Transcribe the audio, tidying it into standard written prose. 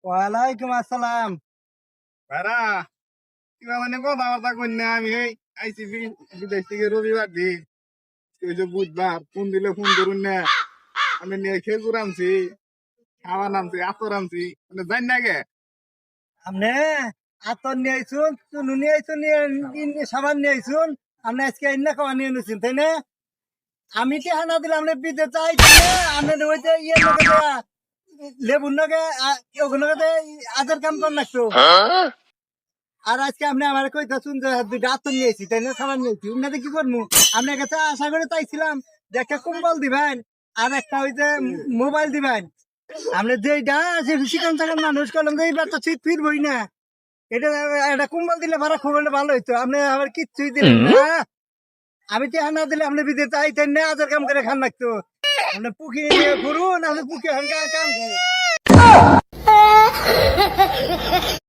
ওয়ালাইকুম আসসালাম। ভাড়া কিবা মানে কথাবার্তা কই না আমি এই আইসি বিদেশ থেকে রবিবার দিন ওই যে বুধবার ফোন দিলে ফোন করুন না আমি নিয়ে খেজুর আনছি খাবার আনছি আতর আনছি মানে জানি না গে আপনি আতর নিয়ে আইসুন, চুনু নিয়ে আইসুন, সাবান নিয়ে আইসুন। আপনি আজকে ইন্না খাওয়া নিয়ে নিয়েছেন, তাই না? আমি কি হানা দিলে আপনি বিদে চাইছেন না? আপনি ওই যে লেবুর নগে ওগুলো আধার কাম কর লাগতো। আর আজকে আপনি আমার কইতাছুন যে দুইটা আতর নিয়েছি, তাই না? সাবান নিয়েছি, উন্নতে কি করবো? আপনার কাছে আশা করে চাইছিলাম যে একটা কম্বল দিবেন আর একটা ওই যে মোবাইল দিবেন। আপনি যেটা আছে শিকান থাকার মানুষ করলাম যে এইবার তো শীত ফিরবই না, এটা একটা কম্বল দিলে ভাড়া খুব ভালো হইতো। আপনি আবার কিচ্ছুই দিলেন না। আমি তো না দিলে আপনি বিদেশ আইতেন না, আধার কাম করে খান লাগতো। আপনি পুকি নিয়ে ঘুরুন, আপনি পুকি কাম